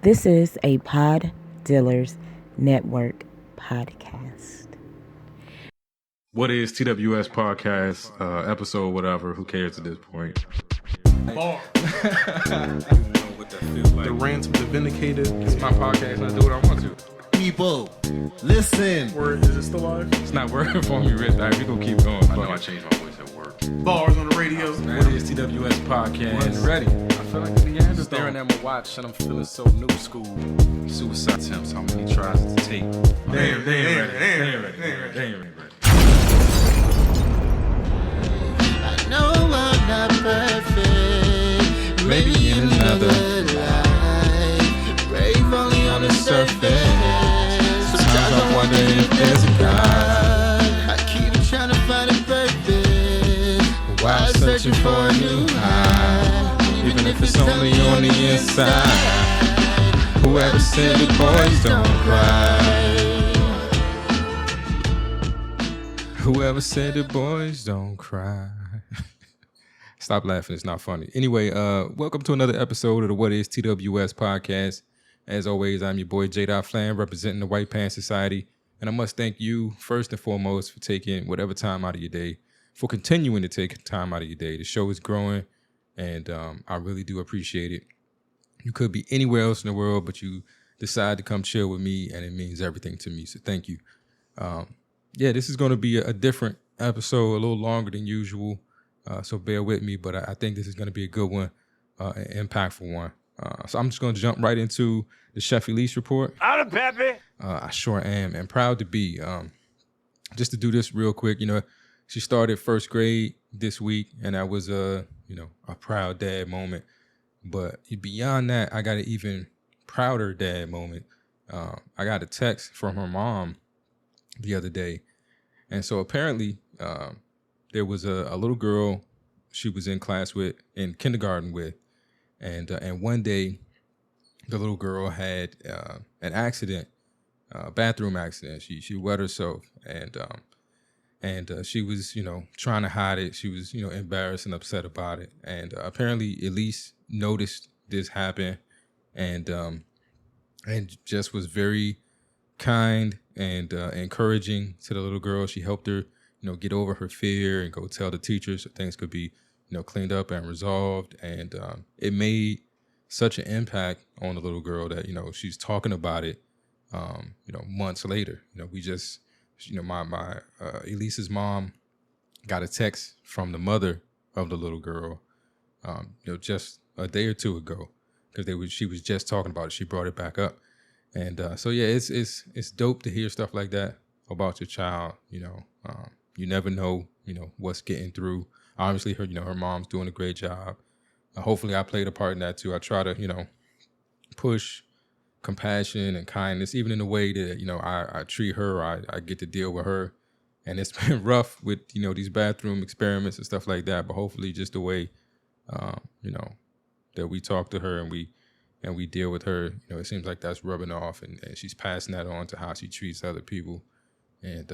This is a Pod Dealers Network podcast. What is TWS podcast, episode, whatever, who cares at this point? Bar. The rants of the vindicated. It's my podcast and I do what I want to. People, listen. Word, is it still live? It's not working for me, Rich. We're going to keep going. I know I changed my voice at work. Bars on the radio. What is TWS podcast? One's ready. I feel like the Neanderthal. Staring at my watch and I'm feeling so new school. Suicide attempts, how many tries to take? They ain't ready. I know I'm not perfect. Maybe in another life. Brave only on the surface. Sometimes I wonder if there's a God. I keep trying to find a purpose While searching for a new high. Even if it's only on the inside. Whoever said the boys don't cry. Whoever said the boys don't cry. Stop laughing, it's not funny. Anyway, welcome to another episode of the What is TWS podcast. As always, I'm your boy J. Flan, representing the White Pants Society. And I must thank you, first and foremost, for taking whatever time out of your day, for continuing to take time out of your day. The show is growing, and I really do appreciate it. You could be anywhere else in the world, but you decide to come chill with me, and it means everything to me. So thank you. This is going to be a different episode, a little longer than usual. So bear with me, but I think this is going to be a good one, an impactful one. So I'm just going to jump right into the Chef Elise report. I'm Peppy. I sure am, and proud to be. Just to do this real quick, she started first grade this week, and that was a proud dad moment. But beyond that, I got an even prouder dad moment. I got a text from her mom the other day, and so apparently there was a little girl she was in class with, in kindergarten with, and one day the little girl had an accident, a bathroom accident. She wet herself, and she was trying to hide it. She was embarrassed and upset about it, and apparently Elise noticed this happen, and just was very kind and encouraging to the little girl. She helped her get over her fear and go tell the teacher so things could be cleaned up and resolved, and it made such an impact on the little girl that she's talking about it months later. We just my Elise's mom got a text from the mother of the little girl just a day or two ago, because she was just talking about it. She brought it back up, and it's dope to hear stuff like that about your child. You never know what's getting through. Obviously, her mom's doing a great job. Hopefully, I played a part in that too. I try to push compassion and kindness, even in the way that I treat her. I get to deal with her, and it's been rough with these bathroom experiments and stuff like that. But hopefully, just the way that we talk to her and we deal with her, it seems like that's rubbing off, and she's passing that on to how she treats other people. And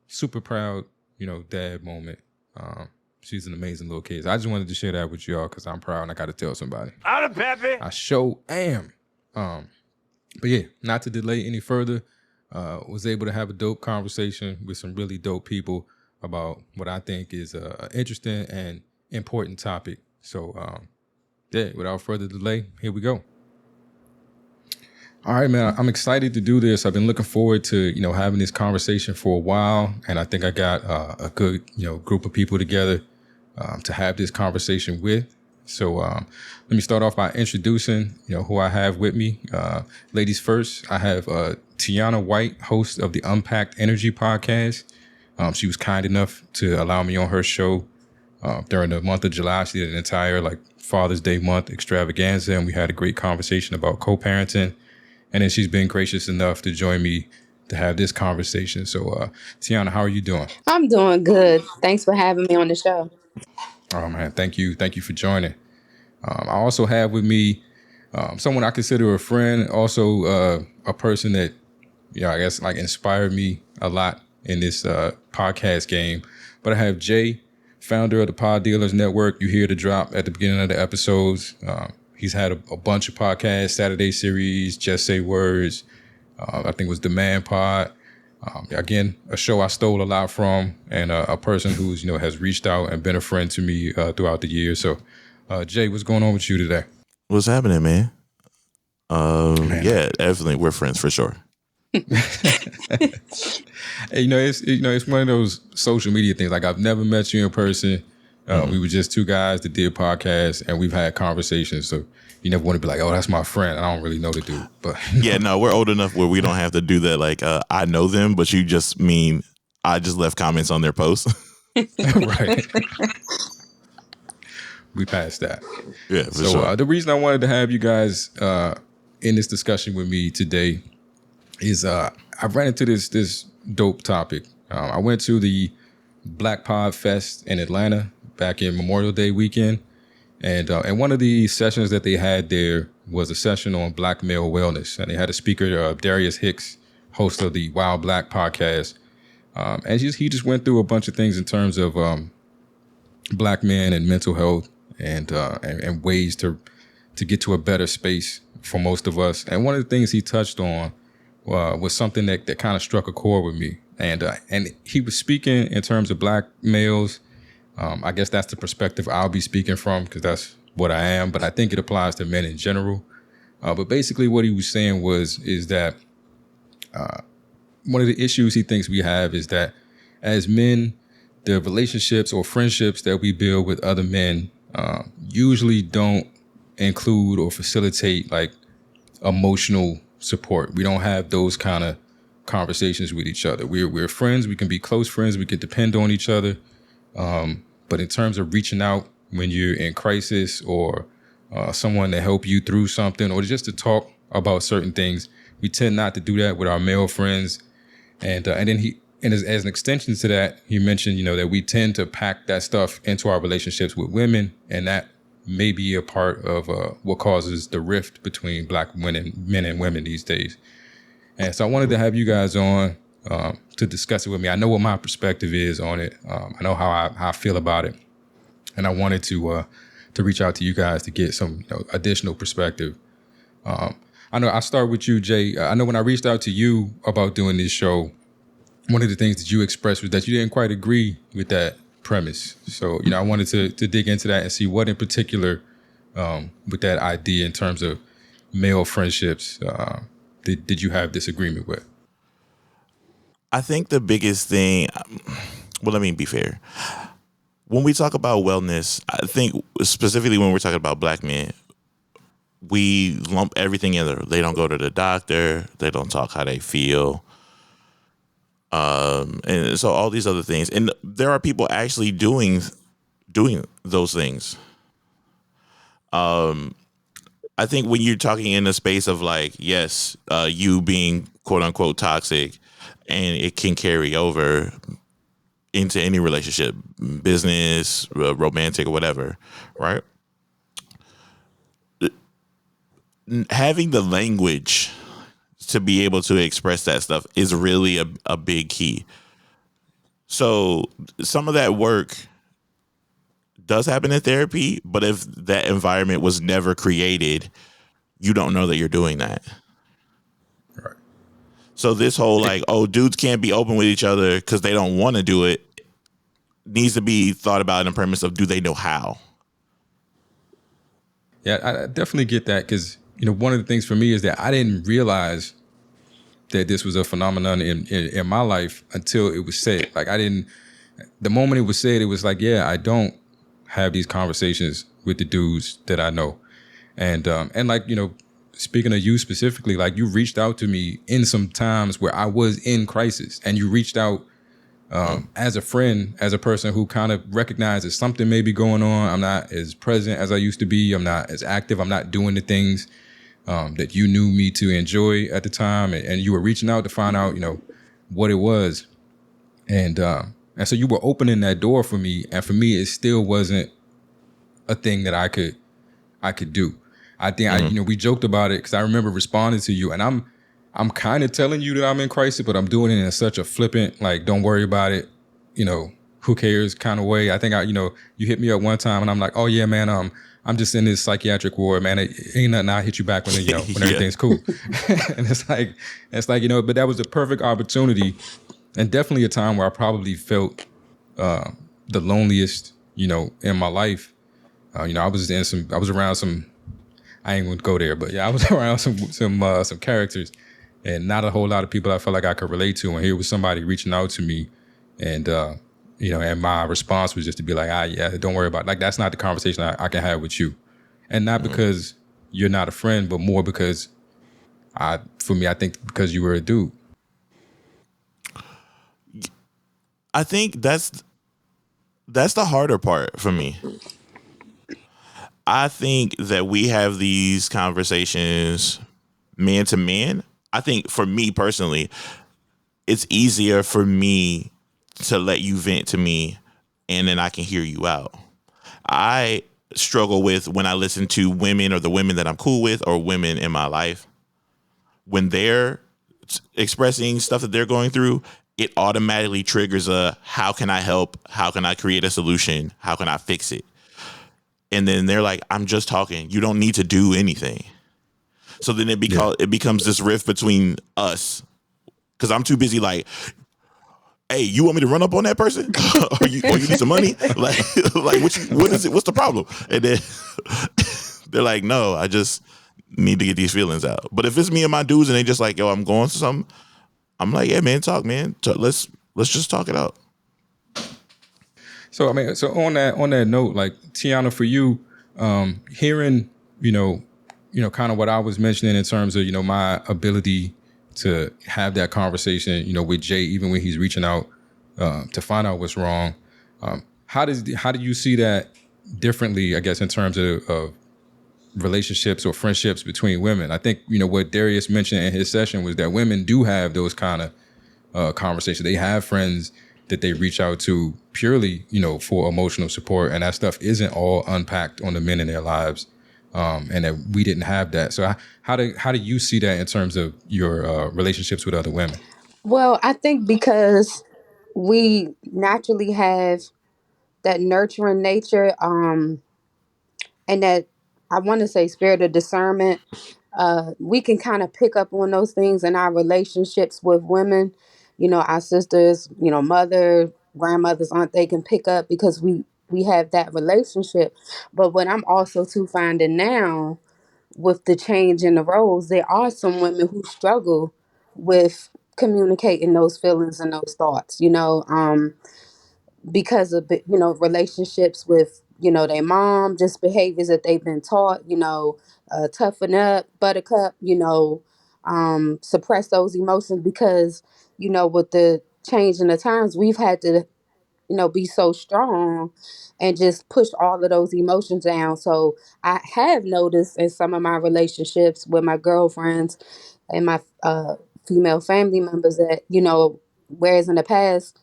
super proud, dad moment. She's an amazing little kid. I just wanted to share that with y'all because I'm proud and I got to tell somebody. I'm Peppy. I sure am. But yeah, not to delay any further, was able to have a dope conversation with some really dope people about what I think is an interesting and important topic. So, without further delay, here we go. All right, man, I'm excited to do this. I've been looking forward to, having this conversation for a while. And I think I got a good, group of people together to have this conversation with. So let me start off by introducing, who I have with me. Ladies first, I have Tiyauna White, host of the Unpacked Energy Podcast. She was kind enough to allow me on her show during the month of July. She did an entire Father's Day month extravaganza, and we had a great conversation about co-parenting. And then she's been gracious enough to join me to have this conversation. So, Tiyauna, how are you doing? I'm doing good. Thanks for having me on the show. Oh, man, thank you. Thank you for joining. I also have with me someone I consider a friend, also a person that, I guess, inspired me a lot in this podcast game. But I have Jay, founder of the Pod Dealers Network. You hear the drop at the beginning of the episodes. He's had a bunch of podcasts, Saturday series, Just Say Words. I think it was Demand Pod. Again, a show I stole a lot from, and a person who's has reached out and been a friend to me throughout the years. So, Jay, what's going on with you today? What's happening, man? Yeah, definitely, we're friends for sure. Hey, it's one of those social media things. Like, I've never met you in person. We were just two guys that did podcasts, and we've had conversations. So you never want to be like, oh, that's my friend. I don't really know the dude. But yeah, no, we're old enough where we don't have to do that. Like, I know them, but you just mean I just left comments on their posts. Right. We passed that. Yeah, for so sure. The reason I wanted to have you guys in this discussion with me today is I ran into this dope topic. I went to the Black Pod Fest in Atlanta back in Memorial Day weekend. And one of the sessions that they had there was a session on Black male wellness. And they had a speaker, Darius Hicks, host of the Wild Black podcast. And he just went through a bunch of things in terms of Black men and mental health and ways to get to a better space for most of us. And one of the things he touched on was something that kind of struck a chord with me. And he was speaking in terms of Black males. I guess that's the perspective I'll be speaking from because that's what I am. But I think it applies to men in general. But basically what he was saying is that one of the issues he thinks we have is that as men, the relationships or friendships that we build with other men usually don't include or facilitate like emotional support. We don't have those kind of conversations with each other. We're friends. We can be close friends. We can depend on each other. But in terms of reaching out when you're in crisis or someone to help you through something or just to talk about certain things, we tend not to do that with our male friends. And then as an extension to that, he mentioned, that we tend to pack that stuff into our relationships with women, and that may be a part of what causes the rift between Black men and women these days. And so I wanted to have you guys on to discuss it with me. I know what my perspective is on it. I know how I feel about it, and I wanted to reach out to you guys to get some additional perspective. I know I'll start with you, Jay. I know when I reached out to you about doing this show, one of the things that you expressed was that you didn't quite agree with that premise. So, I wanted to dig into that and see what in particular with that idea in terms of male friendships did you have disagreement with? I think the biggest thing, well, let me be fair. When we talk about wellness, I think specifically when we're talking about Black men, we lump everything in there. They don't go to the doctor. They don't talk how they feel. And so all these other things. And there are people actually doing those things. I think when you're talking in a space of like, yes, you being quote unquote toxic, and it can carry over into any relationship, business, romantic or whatever, right? Having the language to be able to express that stuff is really a big key. So some of that work does happen in therapy, but if that environment was never created, you don't know that you're doing that. Right. So this whole like, oh, dudes can't be open with each other because they don't want to do it needs to be thought about in the premise of, do they know how? Yeah, I definitely get that because, one of the things for me is that I didn't realize that this was a phenomenon in my life until it was said. Like the moment it was said, it was like, yeah, I don't have these conversations with the dudes that I know. And like, speaking of you specifically, like you reached out to me in some times where I was in crisis, and you reached out as a friend, as a person who kind of recognizes something may be going on. I'm not as present as I used to be. I'm not as active. I'm not doing the things that you knew me to enjoy at the time. And you were reaching out to find out, what it was. And so you were opening that door for me. And for me, it still wasn't a thing that I could do. I think we joked about it because I remember responding to you, and I'm kind of telling you that I'm in crisis, but I'm doing it in such a flippant, like, don't worry about it, who cares kind of way. I think you hit me up one time and I'm like, oh yeah, man, I'm just in this psychiatric ward, man. It ain't nothing. I'll hit you back when when Yeah. everything's cool. And it's like but that was the perfect opportunity, and definitely a time where I probably felt the loneliest, in my life. I was around some. I ain't gonna go there, but yeah, I was around some characters, and not a whole lot of people I felt like I could relate to. And here was somebody reaching out to me, and and my response was just to be like, yeah, don't worry about it. Like, that's not the conversation I can have with you, and not because you're not a friend, but more because I think because you were a dude. I think that's the harder part for me. I think that we have these conversations man to man. I think for me personally, it's easier for me to let you vent to me and then I can hear you out. I struggle with when I listen to women or the women that I'm cool with or women in my life, when they're expressing stuff that they're going through, it automatically triggers how can I help? How can I create a solution? How can I fix it? And then they're like, I'm just talking. You don't need to do anything. So then it becomes this rift between us, because I'm too busy like, hey, you want me to run up on that person? or you need some money? Like what is it? What's the problem? And then they're like, no, I just need to get these feelings out. But if it's me and my dudes and they just like, yo, I'm going to something, I'm like, yeah, man, talk, man. Let's just talk it out. So on that note, like, Tiyauna, for you, hearing, kind of what I was mentioning in terms of, my ability to have that conversation, with Jay, even when he's reaching out to find out what's wrong. How do you see that differently, I guess, in terms of relationships or friendships between women? I think, what Darius mentioned in his session was that women do have those kind of conversations. They have friends that they reach out to purely, for emotional support, and that stuff isn't all unpacked on the men in their lives, and that we didn't have that. So how do you see that in terms of your relationships with other women? Well, I think because we naturally have that nurturing nature, and that, I want to say, spirit of discernment, we can kind of pick up on those things in our relationships with women. Our sisters, mother, grandmothers, aunt, they can pick up because we have that relationship. But what I'm also too finding now, with the change in the roles, there are some women who struggle with communicating those feelings and those thoughts. Because of relationships with their mom, just behaviors that they've been taught, toughen up, buttercup, suppress those emotions, because with the change in the times, we've had to be so strong and just push all of those emotions down. So I have noticed in some of my relationships with my girlfriends and my female family members that whereas in the past,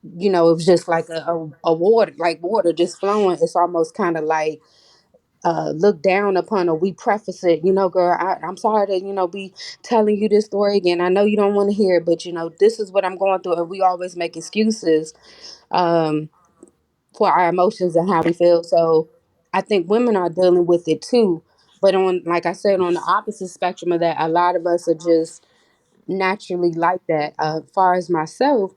it was just like a water, like water just flowing. It's almost kind of like looked down upon, or we preface it, girl, I'm sorry to, be telling you this story again. I know you don't want to hear it, but this is what I'm going through. And we always make excuses um, for our emotions and how we feel. So I think women are dealing with it too. But on, like I said, on the opposite spectrum of that, a lot of us are just naturally like that. As far as myself,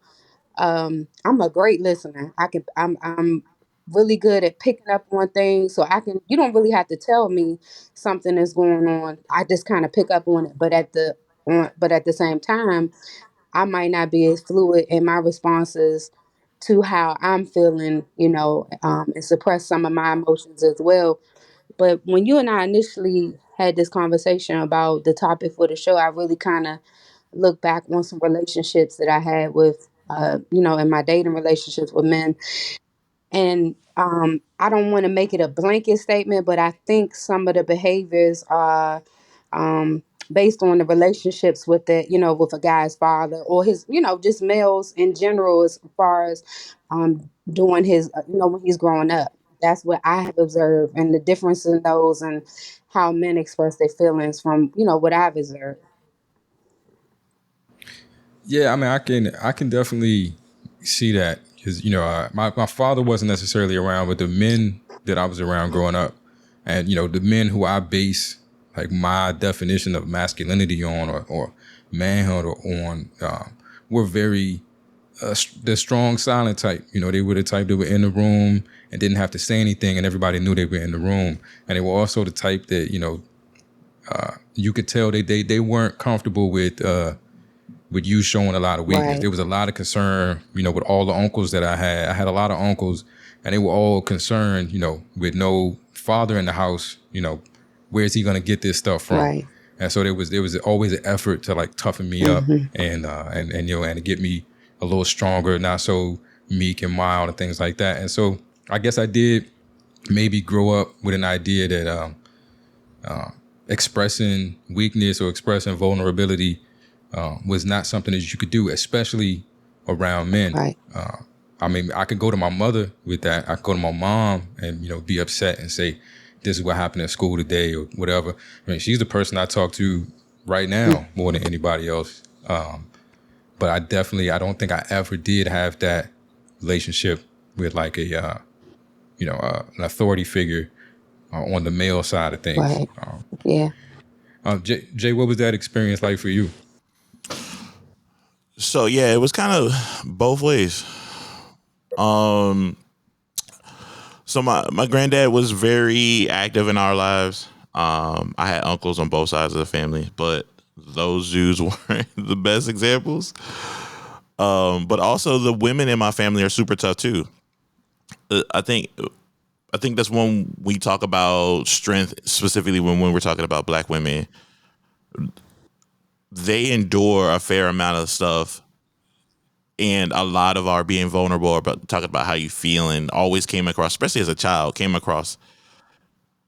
I'm a great listener. I'm really good at picking up on things, so I can. You don't really have to tell me something is going on. I just kind of pick up on it. But at the same time, I might not be as fluid in my responses to how I'm feeling, and suppress some of my emotions as well. But when you and I initially had this conversation about the topic for the show, I really kind of look back on some relationships that I had with, in my dating relationships with men. And I don't want to make it a blanket statement, but I think some of the behaviors are based on the relationships with with a guy's father or his, just males in general, as far as doing his, when he's growing up. That's what I have observed, and the difference in those and how men express their feelings from, what I've observed. Yeah, I mean, I can definitely see that, because my father wasn't necessarily around, but the men that I was around growing up, And the men who I base like my definition of masculinity on, or manhood on, were very the strong silent type. They were the type that were in the room and didn't have to say anything, and everybody knew they were in the room. And they were also the type that you could tell they weren't comfortable with you showing a lot of weakness. Right. There was a lot of concern, with all the uncles that I had. I had a lot of uncles, and they were all concerned, with no father in the house. Where's he gonna get this stuff from? Right. And so there was always an effort to like toughen me up, and to get me a little stronger, not so meek and mild and things like that. And so I guess I did maybe grow up with an idea that expressing weakness or expressing vulnerability was not something that you could do, especially around men. Right. I mean, I could go to my mother with that. I could go to my mom and, be upset and say, this is what happened at school today or whatever. I mean, she's the person I talk to right now more than anybody else. But I don't think I ever did have that relationship with like an authority figure on the male side of things. Right. Yeah. Jay, what was that experience like for you? So yeah, it was kind of both ways. So my granddad was very active in our lives. I had uncles on both sides of the family, but those Jews weren't the best examples. But also the women in my family are super tough too. I think that's when we talk about strength, specifically when we're talking about Black women. They endure a fair amount of stuff, and a lot of our being vulnerable or talking about how you feel and always came across, especially as a child,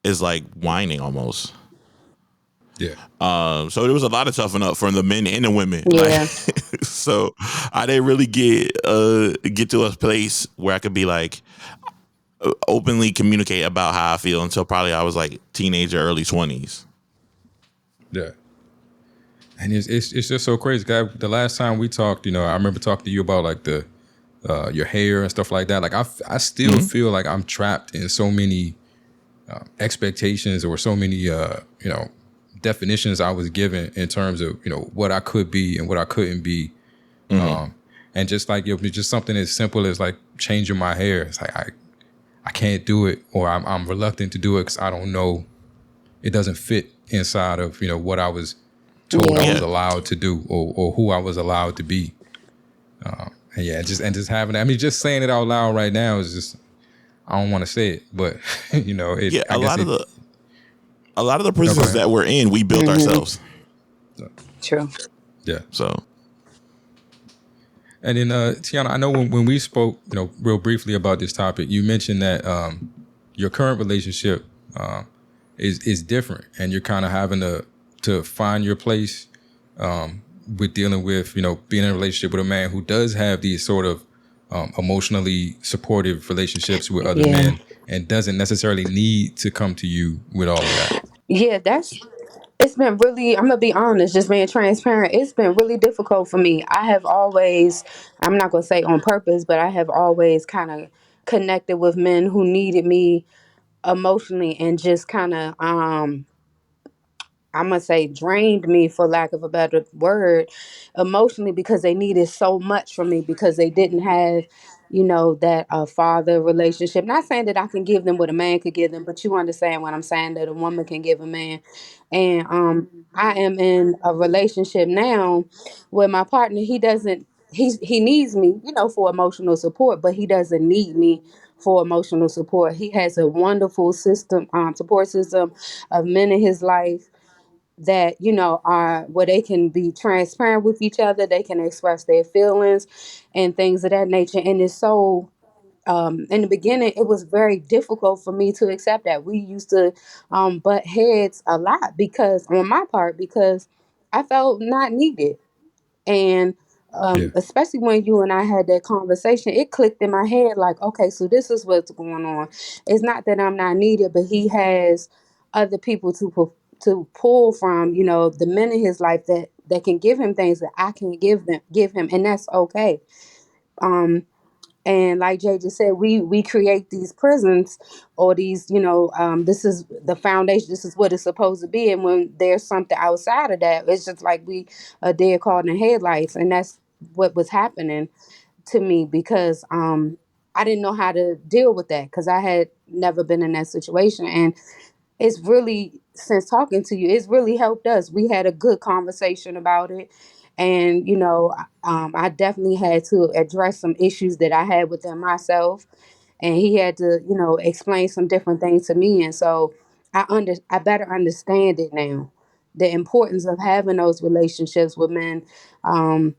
as like whining almost. Yeah. So there was a lot of toughing up from the men and the women. Yeah. So I didn't really get to a place where I could be like openly communicate about how I feel until probably I was like teenager, early 20s. Yeah. And it's just so crazy. The last time we talked, I remember talking to you about like the your hair and stuff like that. Like I still feel like I'm trapped in so many expectations or so many definitions I was given in terms of what I could be and what I couldn't be. And just like just something as simple as like changing my hair. It's like I can't do it, or I'm reluctant to do it because I don't know, it doesn't fit inside of what I was told I was allowed to do or who I was allowed to be. And just having that. I mean, just saying it out loud right now is just, I don't want to say it, but A lot of the prisons that we're in, we built ourselves. True. Yeah. So. And then Tiyauna, I know when we spoke, real briefly about this topic, you mentioned that your current relationship is different, and you're kind of having to find your place with dealing with, being in a relationship with a man who does have these sort of emotionally supportive relationships with other men and doesn't necessarily need to come to you with all of that. Yeah, it's been really, I'm gonna be honest, just being transparent, it's been really difficult for me. I have always, I'm not gonna say on purpose, but I have always kind of connected with men who needed me emotionally and just kind of I'm gonna say drained me, for lack of a better word, emotionally, because they needed so much from me because they didn't have, that father relationship. Not saying that I can give them what a man could give them, but you understand what I'm saying, that a woman can give a man. And I am in a relationship now where my partner, he needs me, for emotional support, but he doesn't need me for emotional support. He has a wonderful support system of men in his life that are where they can be transparent with each other, they can express their feelings and things of that nature. And it's so in the beginning it was very difficult for me to accept that. We used to butt heads a lot, because on my part, because I felt not needed. And Yeah. especially when you and I had that conversation, it clicked in my head like, okay, so this is what's going on. It's not that I'm not needed, but he has other people to pull from, the men in his life that can give him things that I can give him, and that's okay. Um, And like Jay just said, we create these prisons or these, this is the foundation. This is what it's supposed to be. And when there's something outside of that, it's just like we a deer caught in the headlights. And that's what was happening to me because I didn't know how to deal with that because I had never been in that situation. And it's really, since talking to you, it's really helped us. We had a good conversation about it. And, I definitely had to address some issues that I had within myself. And he had to, explain some different things to me. And so I better understand it now. The importance of having those relationships with men, um,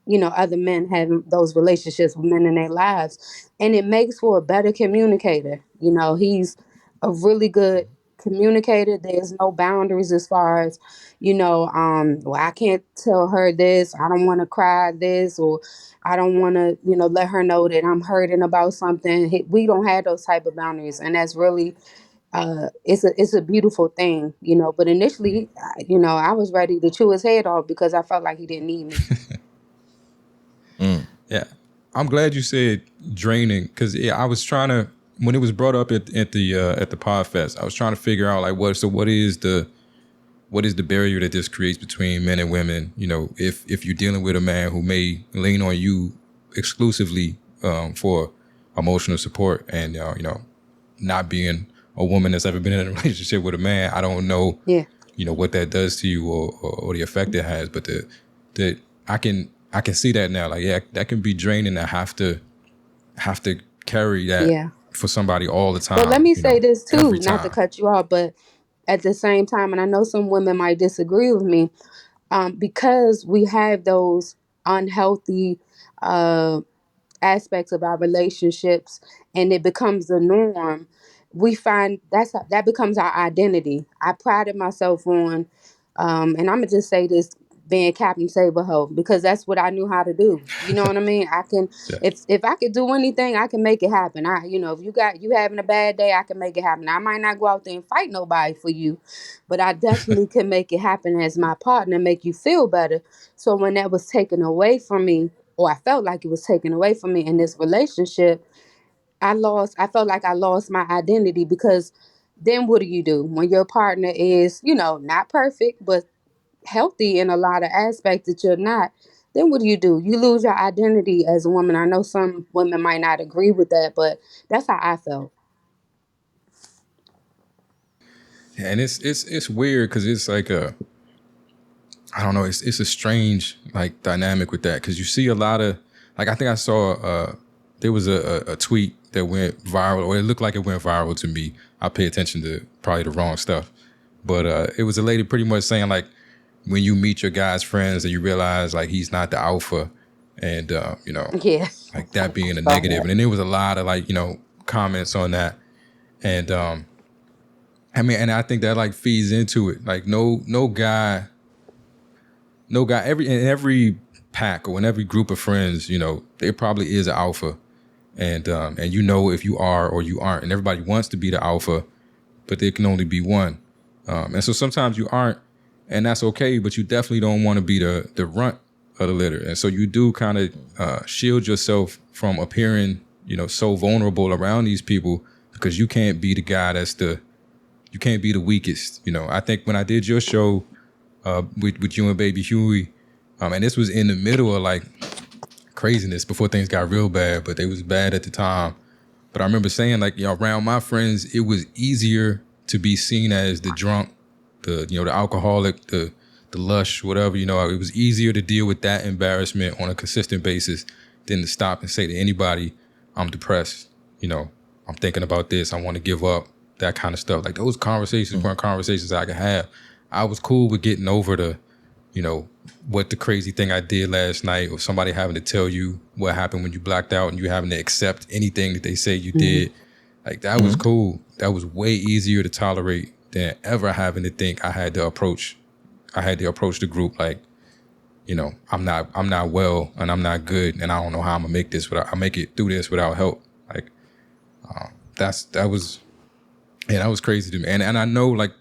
other men having those relationships with men in their lives. And it makes for a better communicator. He's a really good communicator. There's no boundaries as far as, well, I can't tell her this. I don't want to cry this, or I don't want to, let her know that I'm hurting about something. We don't have those type of boundaries. And that's really, it's a beautiful thing, but initially, I was ready to chew his head off because I felt like he didn't need me. Yeah, I'm glad you said draining because I was trying to, when it was brought up at the Podfest, I was trying to figure out like what is the barrier that this creates between men and women. If you're dealing with a man who may lean on you exclusively for emotional support, and not being a woman that's ever been in a relationship with a man, I don't know, Yeah. What that does to you or the effect it has, but the I can see that now. Like, yeah, that can be draining to have to carry that Yeah. for somebody all the time. But let me say this too, every not to time. cut you off, but at the same time, and I know some women might disagree with me, because we have those unhealthy uh, aspects of our relationships and it becomes the norm, we find that becomes our identity. I prided myself on, and I'm gonna just say this, being Captain Save a Hoe, because that's what I knew how to do. You know what I mean? I can, Yeah. if I could do anything, I can make it happen. If you having a bad day, I can make it happen. I might not go out there and fight nobody for you, but I definitely can make it happen as my partner, make you feel better. So when that was taken away from me, or I felt like it was taken away from me in this relationship, I felt like I lost my identity because then what do? When your partner is, not perfect, but healthy in a lot of aspects that you're not, then what do? You lose your identity as a woman. I know some women might not agree with that, but that's how I felt. Yeah, and it's weird because it's like I don't know, it's a strange like dynamic with that because you see a lot of, like, I think I saw there was a tweet that went viral, or it looked like it went viral to me. I pay attention to probably the wrong stuff, but it was a lady pretty much saying like, when you meet your guy's friends and you realize like he's not the alpha, and Yeah. like that being a negative, and then there was a lot of like comments on that, and and I think that like feeds into it. Like no guy, in every pack or in every group of friends, there probably is an alpha, and if you are or you aren't, and everybody wants to be the alpha, but there can only be one, and so sometimes you aren't, and that's okay, but you definitely don't want to be the runt of the litter, and so you do kind of shield yourself from appearing, so vulnerable around these people because you can't be the guy you can't be the weakest. I think when I did your show with you and Baby Huey, and this was in the middle of like craziness before things got real bad, but they was bad at the time. But I remember saying like, around my friends, it was easier to be seen as the drunk, the alcoholic, the lush, whatever. It was easier to deal with that embarrassment on a consistent basis than to stop and say to anybody, I'm depressed. I'm thinking about this. I want to give up. That kind of stuff. Like those conversations weren't conversations I could have. I was cool with getting over the, what the crazy thing I did last night, or somebody having to tell you what happened when you blacked out and you having to accept anything that they say you did. Like that was cool. That was way easier to tolerate than ever having to think I had to approach the group like, I'm not well and I'm not good and I don't know how I'm gonna make it through this without help. Like that was crazy to me. And I know, like,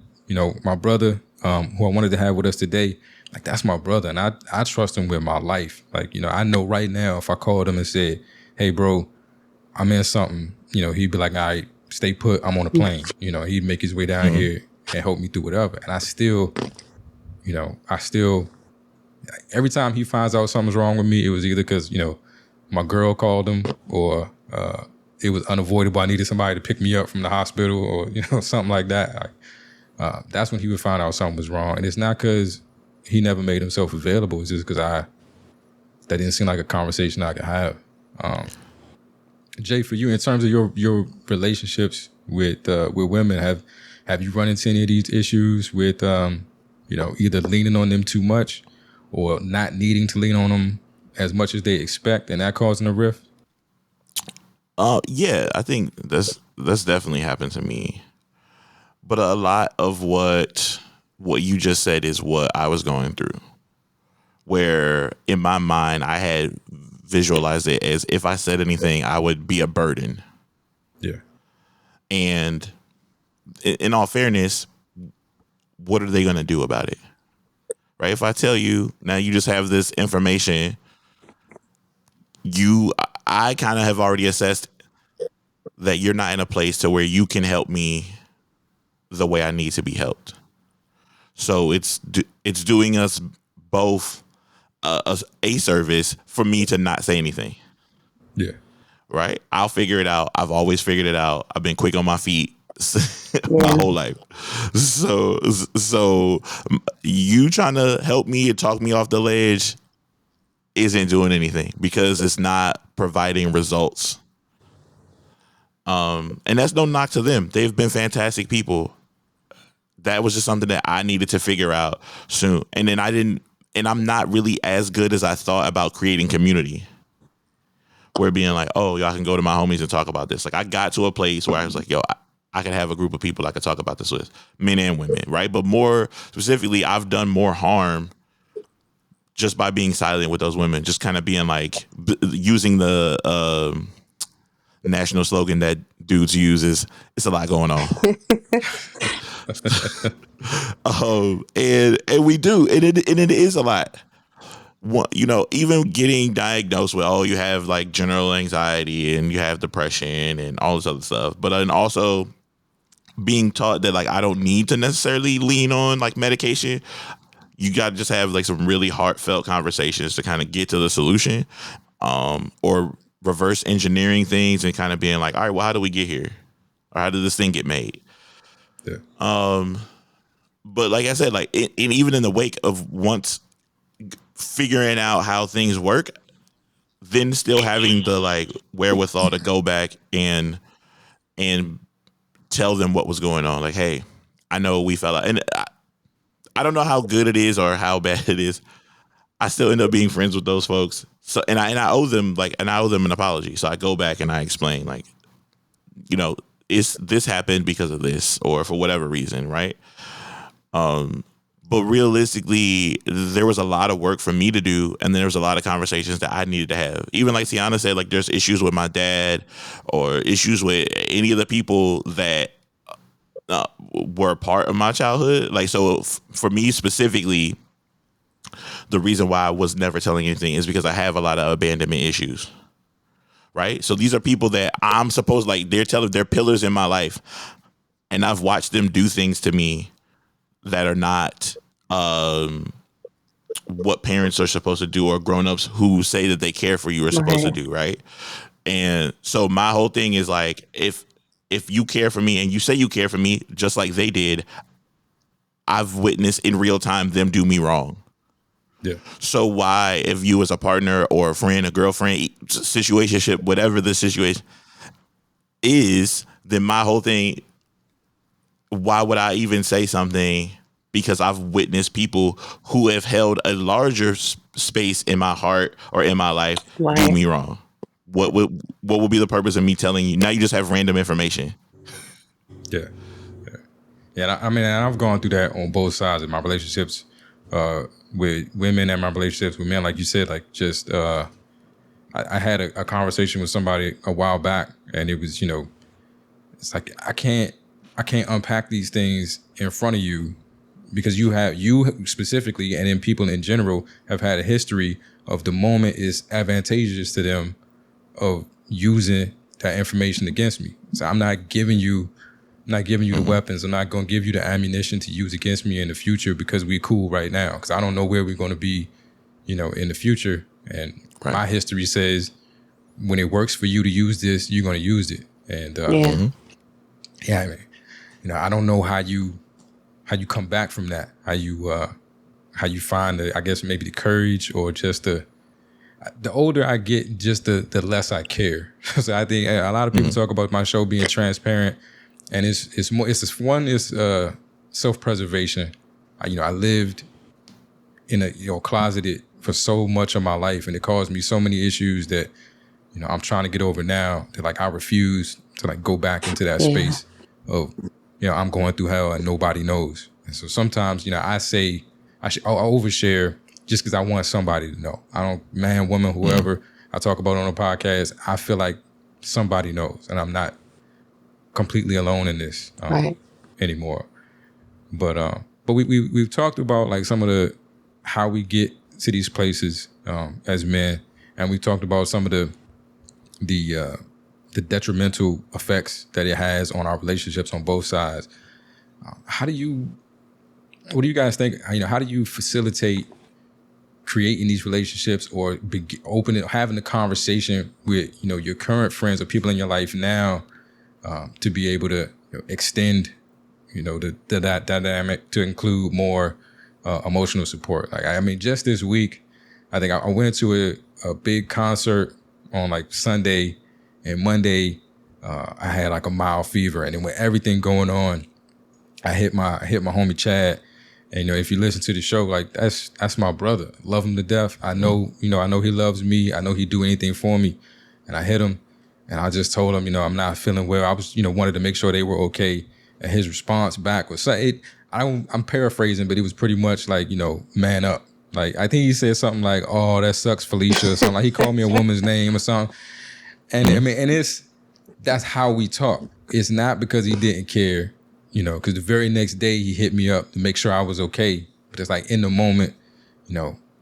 my brother, who I wanted to have with us today, like, that's my brother. And I trust him with my life. Like, I know right now if I called him and said, hey, bro, I'm in something. He'd be like, all right, stay put. I'm on a plane. He'd make his way down here and help me through whatever. And I still, every time he finds out something's wrong with me, it was either because, my girl called him or it was unavoidable. I needed somebody to pick me up from the hospital or, something like that. That's when he would find out something was wrong. And it's not because he never made himself available. It's just because that didn't seem like a conversation I could have. Jay, for you, in terms of your relationships with women, have you run into any of these issues with either leaning on them too much or not needing to lean on them as much as they expect, and that causing a rift? Yeah, I think that's definitely happened to me. But a lot of what you just said is what I was going through, where in my mind I had visualized it as if I said anything, I would be a burden. Yeah. And in all fairness, what are they going to do about it? Right? If I tell you, now you just have this information, I kind of have already assessed that you're not in a place to where you can help me the way I need to be helped. So it's doing us both a service for me to not say anything. Yeah. Right? I'll figure it out. I've always figured it out. I've been quick on my feet my Yeah. whole life. So you trying to help me and talk me off the ledge isn't doing anything because it's not providing results. And that's no knock to them. They've been fantastic people. That was just something that I needed to figure out soon. And then I'm not really as good as I thought about creating community. Where being like, oh, y'all can go to my homies and talk about this. Like I got to a place where I was like, yo, I could have a group of people I could talk about this with, men and women, right? But more specifically, I've done more harm just by being silent with those women, just kind of being like using the national slogan that dudes use is it's a lot going on. And we do, and it is a lot. Even getting diagnosed with, you have like general anxiety and you have depression and all this other stuff, but then also being taught that like I don't need to necessarily lean on like medication. You got to just have like some really heartfelt conversations to kind of get to the solution, or reverse engineering things and kind of being like, all right, well, how do we get here? Or how did this thing get made? Yeah. But like I said, like and even in the wake of once figuring out how things work, then still having the like wherewithal to go back and tell them what was going on. Like, hey, I know we fell out, and I don't know how good it is or how bad it is. I still end up being friends with those folks. So and I owe them an apology. So I go back and I explain like, this happened because of this or for whatever reason, right? But realistically, there was a lot of work for me to do, and there was a lot of conversations that I needed to have. Even like Tiyauna said, like there's issues with my dad or issues with any of the people that were a part of my childhood. Like, so for me specifically, the reason why I was never telling anything is because I have a lot of abandonment issues. Right? So these are people that I'm supposed, like, they're pillars in my life, and I've watched them do things to me that are not what parents are supposed to do or grown-ups who say that they care for you are supposed to do, right? And so my whole thing is like, if you care for me and you say you care for me just like they did, I've witnessed in real time them do me wrong. Yeah. So why, if you as a partner or a friend, a girlfriend, situationship, whatever the situation is, then my whole thing, why would I even say something? Because I've witnessed people who have held a larger space in my heart or in my life do me wrong. What would be the purpose of me telling you? Now you just have random information. Yeah. Yeah. I mean, I've gone through that on both sides of my relationships with women and my relationships with men. Like you said, like just I had a conversation with somebody a while back, and it was, it's like I can't unpack these things in front of you because you specifically, and then people in general have had a history of the moment is advantageous to them, of using that information against me. So I'm not giving you the weapons. I'm not going to give you the ammunition to use against me in the future because we're cool right now. Because I don't know where we're going to be, in the future. And my history says when it works for you to use this, you're going to use it. And I mean, I don't know how you come back from that. How you find I guess maybe the courage or just the older I get, just the less I care. So I think a lot of people talk about my show being transparent, and it's more. It's this one is self-preservation. I lived in a closeted for so much of my life, and it caused me so many issues that I'm trying to get over now. That like I refuse to like go back into that space of I'm going through hell and nobody knows. And so sometimes I say I'll overshare just because I want somebody to know. I don't, man, woman, whoever I talk about on the podcast, I feel like somebody knows, and I'm not completely alone in this anymore. But we've talked about like some of how we get to these places as men, and we talked about some of the detrimental effects that it has on our relationships on both sides. What do you guys think? How do you facilitate creating these relationships or having a conversation with your current friends or people in your life now to be able to extend that dynamic to include more emotional support? Like just this week, I think I went to a big concert on like Sunday, and Monday I had like a mild fever, and then with everything going on, I hit my homie Chad. And if you listen to the show, like that's my brother. Love him to death. I know, I know he loves me. I know he'd do anything for me. And I hit him, and I just told him, I'm not feeling well. I was, wanted to make sure they were okay. And his response back was, I'm paraphrasing, but it was pretty much like, man up. Like I think he said something like, "Oh, that sucks, Felicia," or something. Like he called me a woman's name or something. And that's how we talk. It's not because he didn't care. Because the very next day he hit me up to make sure I was okay. But it's like in the moment,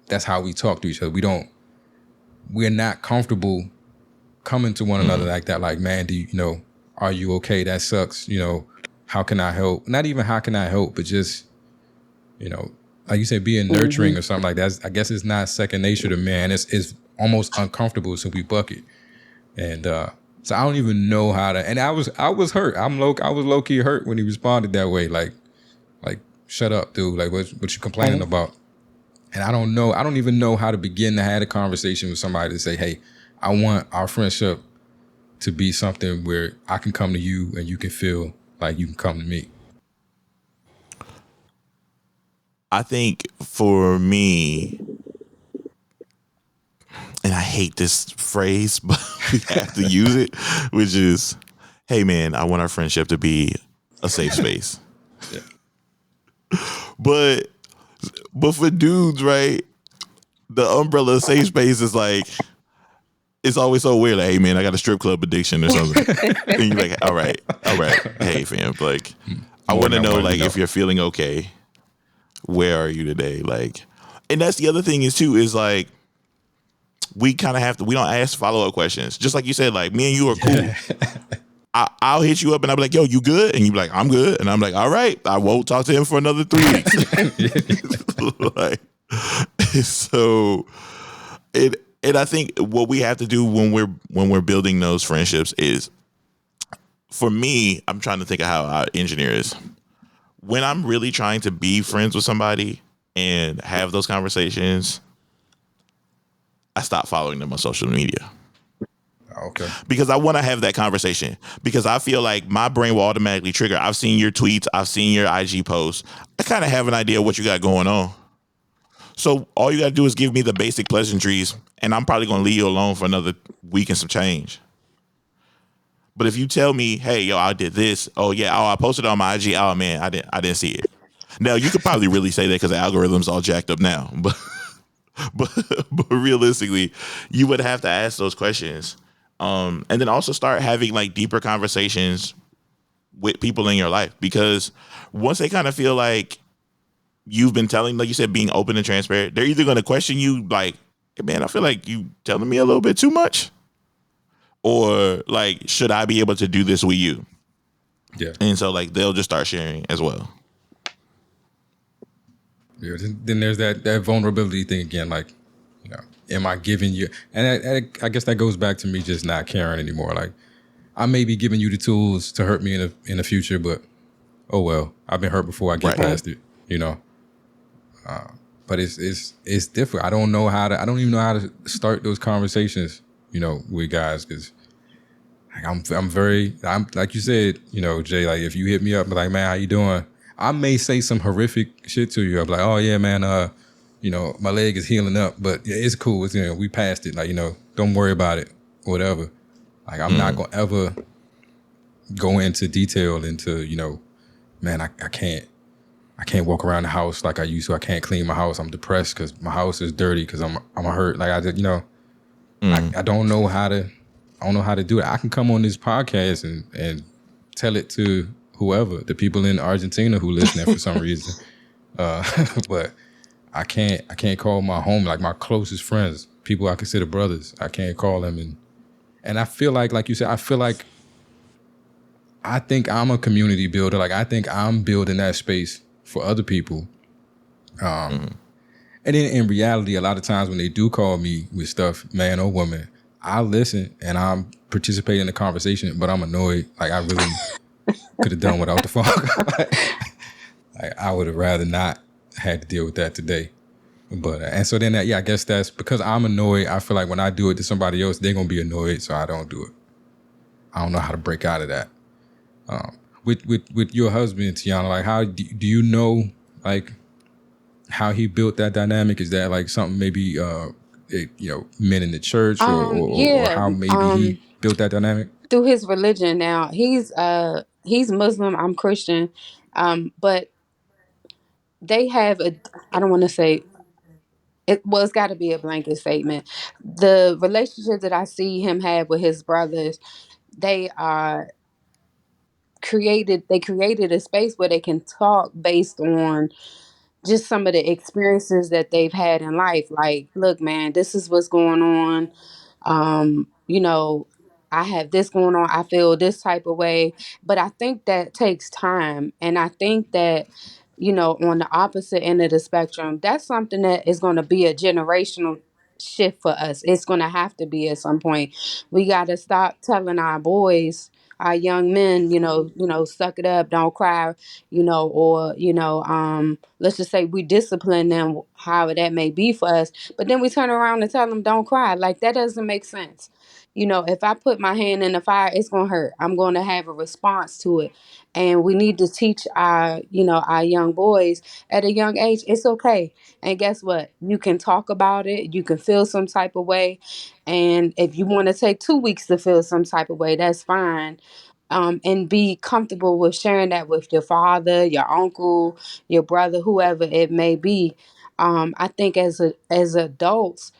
that's how we talk to each other. We're not comfortable coming to one another like that. Like, man, are you okay? That sucks. How can I help? Not even how can I help, but just, like you said, being nurturing or something like that. I guess it's not second nature to man. It's almost uncomfortable, so we buck it. And, so I don't even know how to, and I was hurt. I was low key hurt when he responded that way. Like, shut up, dude. Like, what you complaining about? And I don't even know how to begin to have a conversation with somebody to say, hey, I want our friendship to be something where I can come to you and you can feel like you can come to me. I think for me, and I hate this phrase, but we have to use it, which is, hey man, I want our friendship to be a safe space. But for dudes, right, the umbrella of safe space is like, it's always so weird. Like, hey man, I got a strip club addiction or something. And you're like, all right. Hey fam, like, I want to know like if you're feeling okay. Where are you today? Like, and that's the other thing is too, is like, we kind of have to, we don't ask follow-up questions. Just like you said, like, me and you are cool. I'll hit you up and I'll be like, yo, you good? And you be like, I'm good. And I'm like, all right, I won't talk to him for another 3 weeks. Like, so and I think what we have to do when we're building those friendships is, for me, I'm trying to think of how our engineer is. When I'm really trying to be friends with somebody and have those conversations, I stop following them on social media. Okay. Because I want to have that conversation. Because I feel like my brain will automatically trigger. I've seen your tweets. I've seen your IG posts. I kind of have an idea of what you got going on. So all you got to do is give me the basic pleasantries, and I'm probably going to leave you alone for another week and some change. But if you tell me, hey, yo, I did this. Oh, yeah. Oh, I posted it on my IG. Oh, man, I didn't see it. Now, you could probably really say that because the algorithm's all jacked up now. But realistically, you would have to ask those questions. And then also start having like deeper conversations with people in your life. Because once they kind of feel like you've been telling, like you said, being open and transparent, they're either going to question you like, hey, man, I feel like you telling me a little bit too much. or like, should I be able to do this with you? Yeah. And so like they'll just start sharing as well. Yeah. Then there's that vulnerability thing again. Like, you know, am I giving you? And I guess that goes back to me just not caring anymore. Like, I may be giving you the tools to hurt me in the future, but oh well, I've been hurt before. I get Right. past it. You know. But it's different. I don't even know how to start those conversations, you know, with guys, because like, I'm like you said, you know, Jay, like if you hit me up, like, man, how you doing? I may say some horrific shit to you. I'm like, oh yeah, man, you know, my leg is healing up, but yeah, it's cool. It's, you know, we passed it. Like, you know, don't worry about it, whatever. Like, I'm not gonna ever go into detail into, you know, man, I can't walk around the house like I used to. I can't clean my house. I'm depressed because my house is dirty because I'm hurt. Like, I did, you know, I don't know how to do it. I can come on this podcast and tell it to whoever, the people in Argentina who listening for some reason. But I can't call my home, like my closest friends, people I consider brothers. I can't call them and I feel like you said, I think I'm a community builder. Like, I think I'm building that space for other people. And then in reality, a lot of times when they do call me with stuff, man or woman, I listen and I'm participating in the conversation, but I'm annoyed. Like, I really could have done without the phone. Like, I would have rather not had to deal with that today. But, and so then I guess that's because I'm annoyed. I feel like when I do it to somebody else, they're going to be annoyed. So I don't do it. I don't know how to break out of that. With your husband, Tiyauna, like, how do you know, like, how he built that dynamic? Is that like something maybe, you know, men in the church or Yeah. how maybe he built that dynamic? Through his religion now. He's Muslim, I'm Christian. But they have a, I don't want to say it, well, it's got to be a blanket statement. The relationship that I see him have with his brothers, they are they created a space where they can talk based on just some of the experiences that they've had in life. Like, look, man, this is what's going on. You know, I have this going on. I feel this type of way. But I think that takes time. And I think that, you know, on the opposite end of the spectrum, that's something that is going to be a generational shift for us. It's going to have to be at some point. We got to stop telling our boys, our young men, suck it up, don't cry, or, let's just say we discipline them, however that may be for us. But then we turn around and tell them, don't cry. Like, that doesn't make sense. If I put my hand in the fire, it's going to hurt. I'm going to have a response to it. And we need to teach our young boys at a young age, it's okay. And guess what? You can talk about it. You can feel some type of way. And if you want to take 2 weeks to feel some type of way, that's fine. And be comfortable with sharing that with your father, your uncle, your brother, whoever it may be. I think as adults,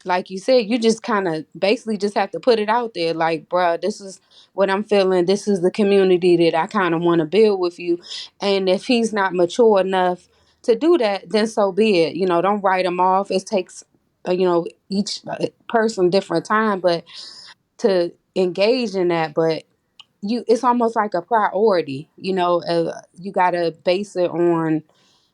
like you said, you just kind of basically just have to put it out there. Like, bruh, this is what I'm feeling. This is the community that I kind of want to build with you. And if he's not mature enough to do that, then so be it. Don't write him off. It takes, each person different time, but to engage in that. But it's almost like a priority. You gotta base it on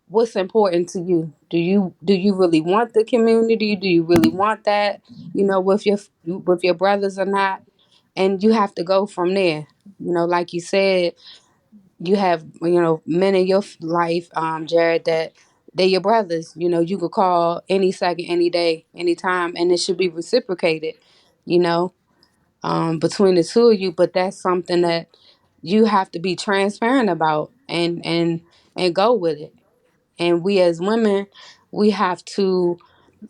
what's important to you. Do you really want the community? Do you really want that, with your brothers or not? And you have to go from there. Like you said, you have men in your life, Jared, that they're your brothers. You could call any second, any day, anytime, and it should be reciprocated. You know, between the two of you. But that's something that you have to be transparent about and go with it. And we as women, we have to,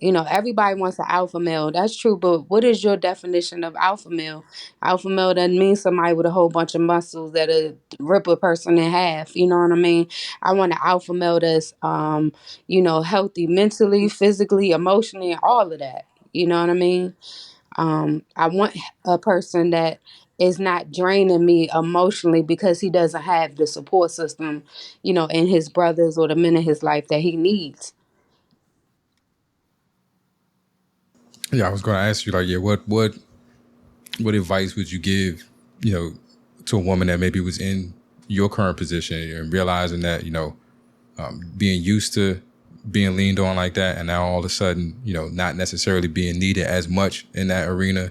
everybody wants an alpha male. That's true. But what is your definition of alpha male? Alpha male doesn't mean somebody with a whole bunch of muscles that'll rip a person in half. You know what I mean? I want an alpha male that's, healthy mentally, physically, emotionally, all of that. You know what I mean? I want a person that is not draining me emotionally because he doesn't have the support system, in his brothers or the men in his life that he needs. Yeah, I was going to ask you, like, yeah, what what advice would you give, to a woman that maybe was in your current position and realizing that, being used to being leaned on like that, and now all of a sudden, not necessarily being needed as much in that arena,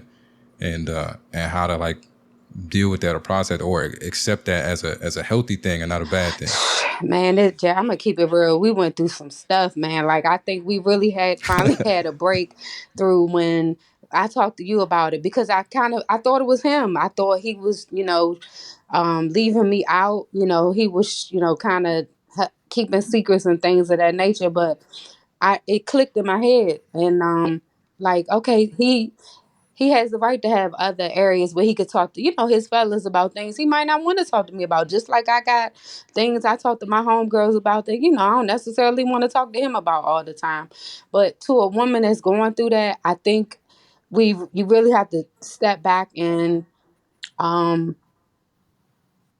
and how to like deal with that or process or accept that as a healthy thing and not a bad thing. Man, I'm gonna keep it real. We went through some stuff, man. Like I think we really had finally had a breakthrough when I talked to you about it because I thought it was him. I thought he was, leaving me out. He was, kind of keeping secrets and things of that nature. But it clicked in my head, and like okay, he has the right to have other areas where he could talk to, his fellas about things he might not want to talk to me about. Just like I got things I talk to my homegirls about that, I don't necessarily want to talk to him about all the time. But to a woman that's going through that, I think you really have to step back and, um,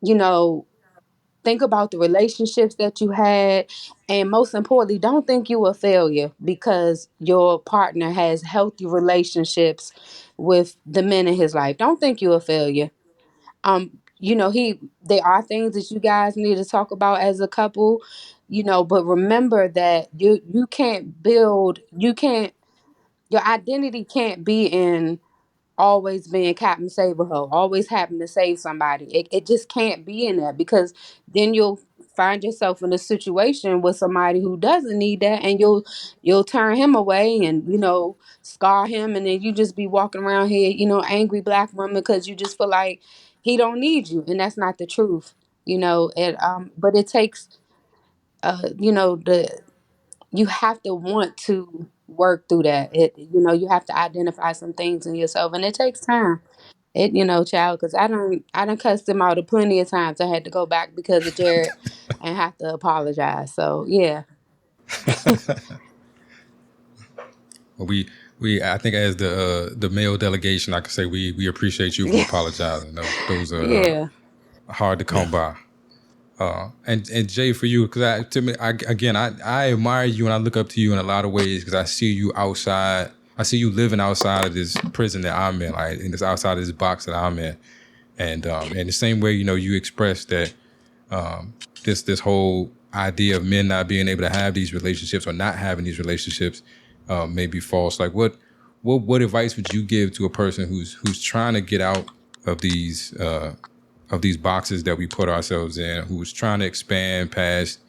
you know, think about the relationships that you had. And most importantly, don't think you a failure because your partner has healthy relationships with the men in his life. Don't think you a failure. He there are things that you guys need to talk about as a couple, but remember that you can't build you can't your identity can't be in always being Captain Save a Hoe, always having to save somebody. It just can't be in that because then you'll find yourself in a situation with somebody who doesn't need that, and you'll turn him away and scar him, and then you just be walking around here, angry black woman because you just feel like he don't need you, and that's not the truth. But it takes the you have to want to work through that. You have to identify some things in yourself, and it takes time. Child, because I done cussed him out plenty of times. I had to go back because of Jared and have to apologize. So yeah, Well, we I think as the male delegation, I can say we appreciate you for apologizing. Those are yeah, hard to come by. And Jay, for you, because I admire you and I look up to you in a lot of ways because I see you outside. I see you living outside of this prison that I'm in, like in this outside of this box that I'm in, and in the same way, you expressed that this whole idea of men not being able to have these relationships or not having these relationships may be false. Like what advice would you give to a person who's trying to get out of these boxes that we put ourselves in, who's trying to expand past,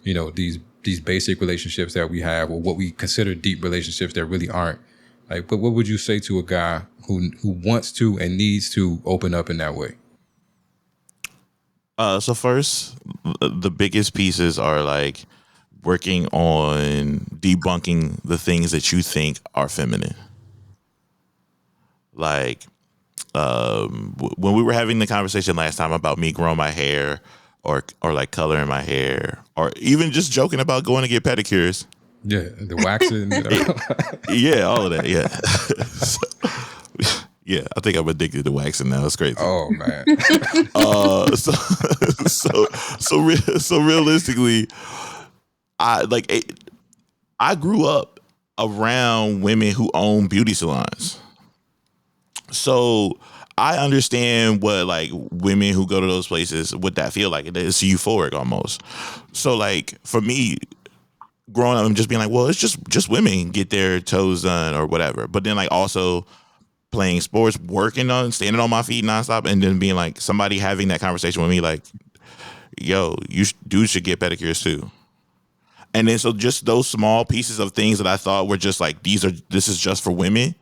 these basic relationships that we have, or what we consider deep relationships that really aren't? Like, but what would you say to a guy who wants to and needs to open up in that way? So first, the biggest pieces are like working on debunking the things that you think are feminine. Like, when we were having the conversation last time about me growing my hair or like coloring my hair, or even just joking about going to get pedicures. Yeah, the waxing. Yeah, all of that. Yeah. Yeah, I think I'm addicted to waxing now. It's crazy. Oh man. So realistically, I grew up around women who own beauty salons. So I understand what like women who go to those places, what that feel like. It's euphoric almost. So like for me, growing up and just being like, well, it's just women get their toes done or whatever. But then like also playing sports, working on, standing on my feet nonstop, and then being like somebody having that conversation with me like, yo, dudes should get pedicures too. And then so just those small pieces of things that I thought were just like, this is just for women.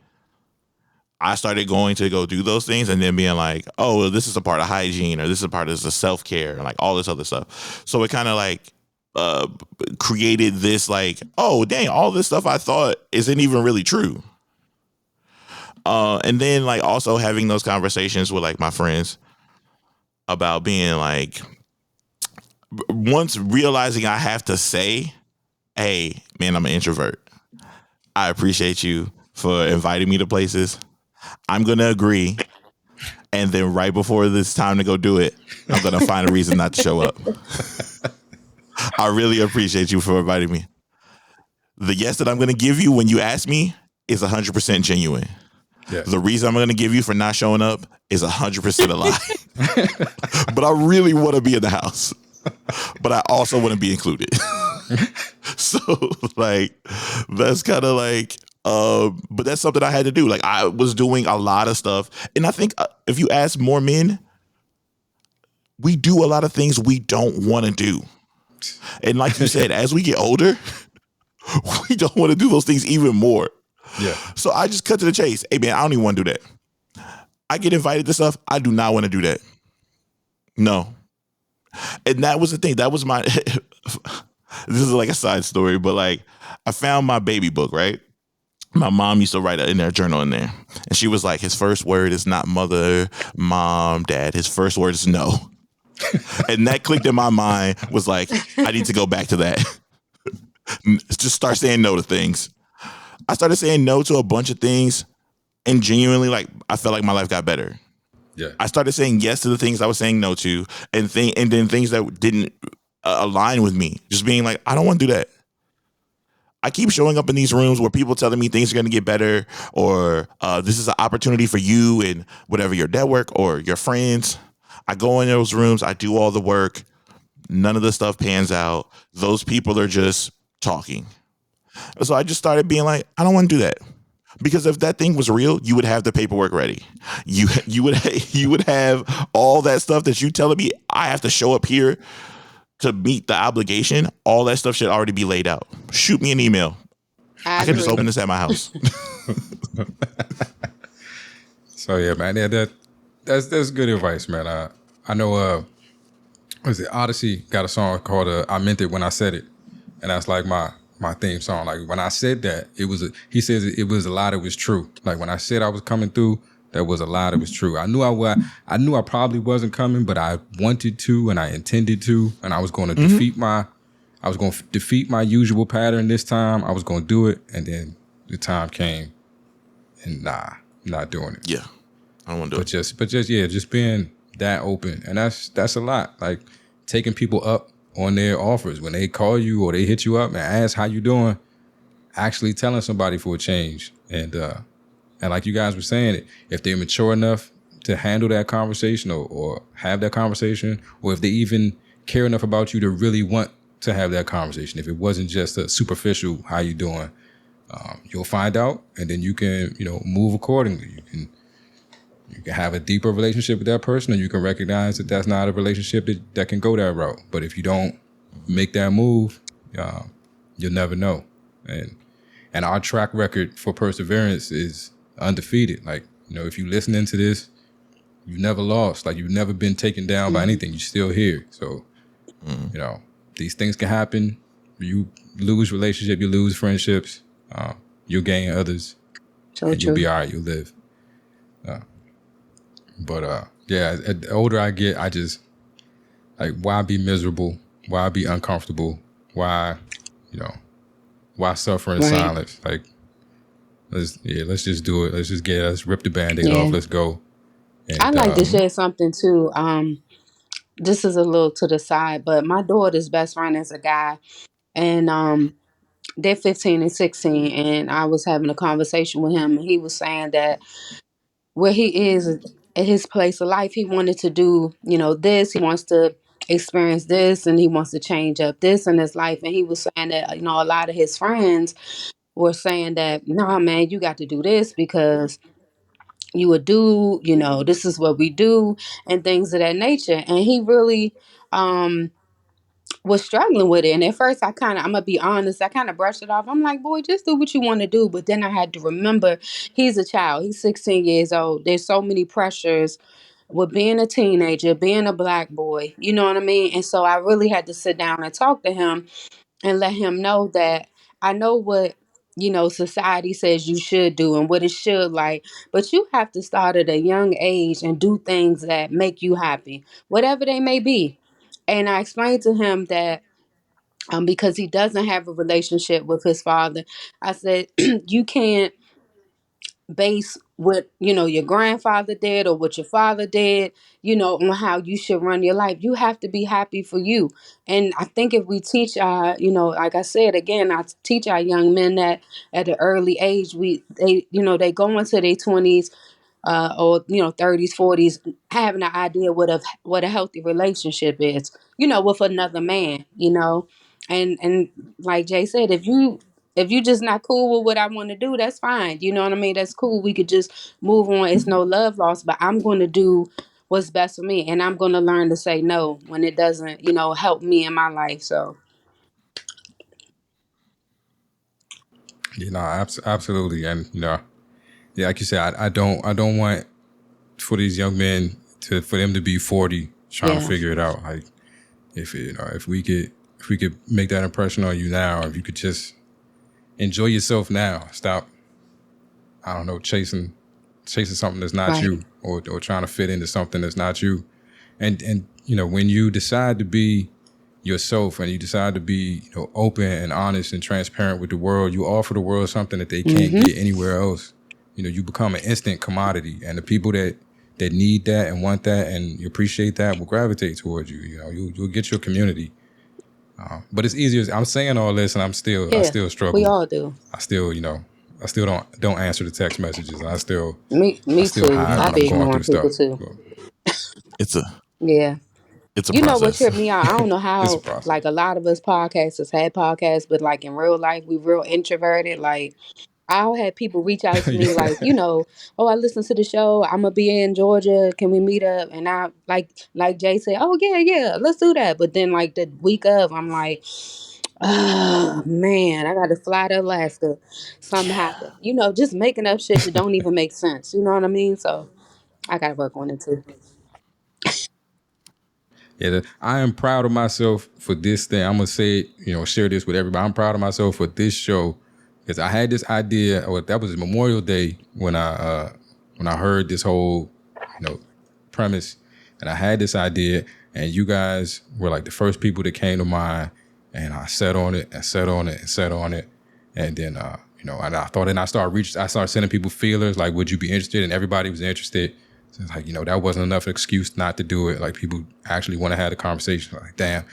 I started going to go do those things and then being like, oh, well, this is a part of hygiene, or this is a part of the self-care, and like all this other stuff. So it kind of like created this like, oh, dang, all this stuff I thought isn't even really true. And then like also having those conversations with like my friends about being like, once realizing I have to say, hey, man, I'm an introvert. I appreciate you for inviting me to places. I'm going to agree. And then right before it's time to go do it, I'm going to find a reason not to show up. I really appreciate you for inviting me. The yes that I'm going to give you when you ask me is 100% genuine. Yeah. The reason I'm going to give you for not showing up is 100% a lie. But I really want to be in the house. But I also want to be included. So like that's kind of like but that's something I had to do. Like I was doing a lot of stuff, and I think if you ask more men, we do a lot of things we don't want to do. And like you said, as we get older, we don't want to do those things even more. Yeah. So I just cut to the chase. Hey man, I don't even want to do that. I get invited to stuff. I do not want to do that. No. And that was the thing. That was my this is like a side story, but like I found my baby book, right? My mom used to write in their journal in there. And she was like, his first word is not mother, mom, dad. His first word is no. And that clicked in my mind, was like, I need to go back to that. Just start saying no to things. I started saying no to a bunch of things, and genuinely, like, I felt like my life got better. Yeah. I started saying yes to the things I was saying no to, and then things that didn't align with me. Just being like, I don't want to do that. I keep showing up in these rooms where people telling me things are going to get better, or this is an opportunity for you and whatever your network or your friends. I go in those rooms, I do all the work. None of the stuff pans out. Those people are just talking. So I just started being like, I don't want to do that. Because if that thing was real, you would have the paperwork ready. You would have all that stuff that you telling me I have to show up here to meet the obligation. All that stuff should already be laid out. Shoot me an email. I can just open this at my house. So yeah, man, that's good advice, man. I know what is it? Odyssey got a song called "I Meant It When I Said It," and that's like my theme song. Like when I said that, he says it was a lot that was true. Like when I said I was coming through, there was a lot that was true. I knew I probably wasn't coming, but I wanted to and I intended to, and I was going to defeat my usual pattern this time. I was going to do it, and then the time came, and I'm not doing it. Yeah, I don't want to do it. But just being that open, and that's a lot. Like taking people up on their offers when they call you or they hit you up and ask how you doing. Actually telling somebody for a change, and like you guys were saying, if they're mature enough to handle that conversation or have that conversation, or if they even care enough about you to really want to have that conversation, if it wasn't just a superficial how you doing, you'll find out, and then you can move accordingly. You can have a deeper relationship with that person, and you can recognize that that's not a relationship that can go that route. But if you don't make that move, you'll never know. And our track record for perseverance is undefeated. Like, if you listening to this, you've never lost. Like, you've never been taken down by anything. You're still here. So, these things can happen. You lose relationship, you lose friendships, you'll gain others, and you'll be all right. You'll live. But the older I get, I just like, why be miserable? Why be uncomfortable? Why suffer in silence? Like, let's just do it. Let's rip the Band-Aid off. Let's go. And, I'd like to share something too. This is a little to the side, but my daughter's best friend is a guy, and they're 15 and 16, and I was having a conversation with him, and he was saying that where he is at his place of life, he wanted to do, this. He wants to experience this, and he wants to change up this in his life. And he was saying that, a lot of his friends were saying that, nah, man, you got to do this because you would do, this is what we do and things of that nature. And he really was struggling with it. And at first I'm going to be honest, I kind of brushed it off. I'm like, boy, just do what you want to do. But then I had to remember he's a child. He's 16 years old. There's so many pressures with being a teenager, being a black boy, you know what I mean? And so I really had to sit down and talk to him and let him know that I know what, society says you should do and what it should like, but you have to start at a young age and do things that make you happy, whatever they may be. And I explained to him that because he doesn't have a relationship with his father, I said, you can't base what your grandfather did or what your father did, on how you should run your life. You have to be happy for you. And I think if we teach our, like I said again, I teach our young men that at an early age, they go into their 20s, or 30s, 40s, having an idea what a healthy relationship is, with another man, and like Jay said, if you just not cool with what I want to do, that's fine. You know what I mean? That's cool. We could just move on. It's no love lost, but I'm going to do what's best for me, and I'm going to learn to say no when it doesn't, help me in my life. So Absolutely, and yeah, like you said, I don't want for these young men for them to be 40 trying to yeah, figure it out. Like if we could make that impression on you now, if you could just enjoy yourself now, stop, I don't know, chasing something that's not right. you, or trying to fit into something that's not you. And when you decide to be yourself and you decide to be open and honest and transparent with the world, you offer the world something that they can't Mm-hmm. get anywhere else. You become an instant commodity, and the people that need that and want that and you appreciate that will gravitate towards you. You'll get your community. But it's easier. I'm saying all this, and I Yeah, still we struggle. all do. I still don't answer the text messages. I still Me too. hide I when I'm be going through ignoring people stuff. too. It's a Yeah. it's a What process. tripped me out? I don't know It's a how, process. like, a lot of us podcasters had podcasts, but like in real life, we real introverted. Like, I'll have people reach out to me like, Yeah. oh, I listened to the show. I'm gonna be in Georgia. Can we meet up? And I like Jay said, oh yeah, yeah, let's do that. But then like the week of, I'm like, oh man, I got to fly to Alaska. Something happened. Just making up shit that don't even make sense. You know what I mean? So I got to work on it too. Yeah, I am proud of myself for this thing. I'm gonna say it, share this with everybody. I'm proud of myself for this show because I had this idea. Or that was Memorial Day when I heard this whole premise, and I had this idea, and you guys were like the first people that came to mind, and I sat on it and sat on it and sat on it, and then and I thought, and I started sending people feelers like, would you be interested? And everybody was interested. So it's like, that wasn't enough excuse not to do it. Like, people actually want to have the conversation. Like, damn,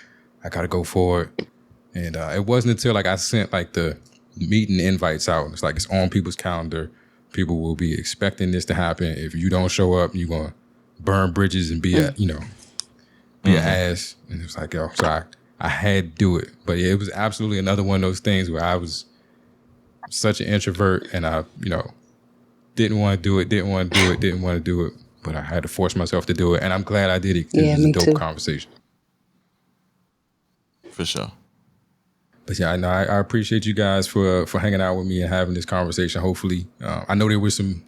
I got to go for it. And it wasn't until like I sent like the meeting invites out. It's like it's on people's calendar. People will be expecting this to happen. If you don't show up, you're going to burn bridges and be be an ass. And it was like, so I had to do it. But yeah, it was absolutely another one of those things where I was such an introvert and I, didn't want to do it. But I had to force myself to do it. And I'm glad I did it. It Yeah, was a me dope too. conversation. For sure. But yeah, I appreciate you guys for hanging out with me and having this conversation. Hopefully, I know there were some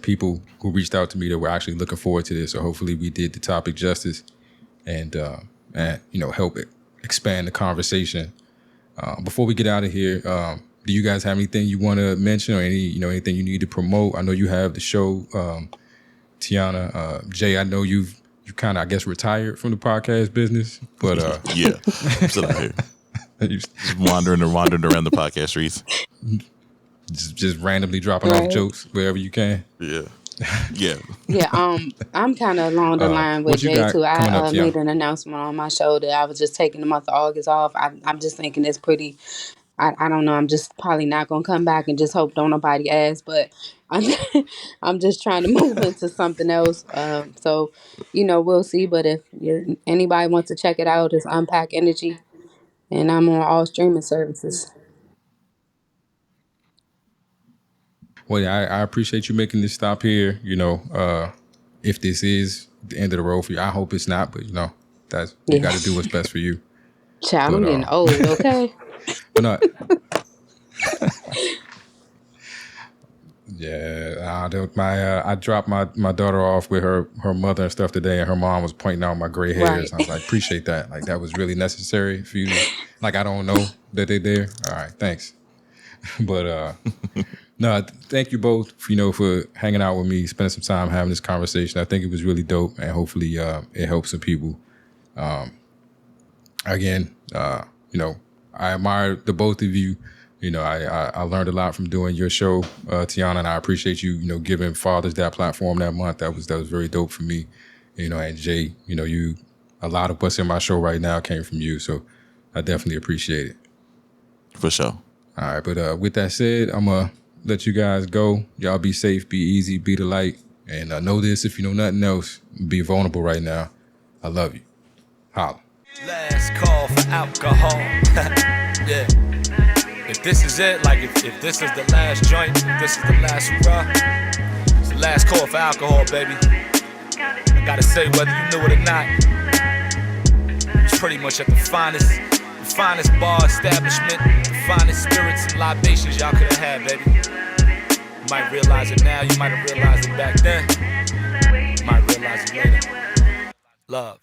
people who reached out to me that were actually looking forward to this. So hopefully we did the topic justice and help expand the conversation. Before we get out of here, do you guys have anything you want to mention or anything you need to promote? I know you have the show, Tiyauna. Jay, I know you kind of, I guess, retired from the podcast business, but Yeah, I'm still out here. Just wandering around the podcast streets. just randomly dropping off Right. jokes wherever you can. Yeah. Yeah. Yeah, I'm kind of along the line with What you Jay got too. coming up, I made Tiana? an announcement on my show that I was just taking the month of August off. I'm just thinking it's pretty. I don't know. I'm just probably not gonna come back and just hope don't nobody ask. But I'm I'm just trying to move into something else. So we'll see. But if anybody wants to check it out, it's Unpack Energy, and I'm on all streaming services. Well, yeah, I appreciate you making this stop here. If this is the end of the road for you, I hope it's not. But that's you Yeah, got to do what's best for you. child, But I'm getting old. Okay. but no, yeah. I dropped my daughter off with her mother and stuff today, and her mom was pointing out my gray hairs. Right. I was like, appreciate that. Like that was really necessary for you. Like I don't know that they're there. All right, thanks. But no, thank you both, for hanging out with me, spending some time having this conversation. I think it was really dope, and hopefully it helps some people. Again, I admire the both of you. I learned a lot from doing your show, Tiyauna, and I appreciate you, giving fathers that platform that month. That was very dope for me. And Jay, a lot of what's in my show right now came from you, so I definitely appreciate it. For sure. All right, but with that said, I'm gonna let you guys go. Y'all be safe, be easy, be the light, and know this: if you know nothing else, be vulnerable right now. I love you. Holla. Last call for alcohol. Yeah. If this is it, like if this is the last joint, if this is the last hurrah, it's the last call for alcohol, baby. I gotta say, whether you knew it or not, it's pretty much at the finest bar establishment, the finest spirits and libations y'all could have had, baby. You might realize it now, you might have realized it back then. You might realize it later. Love.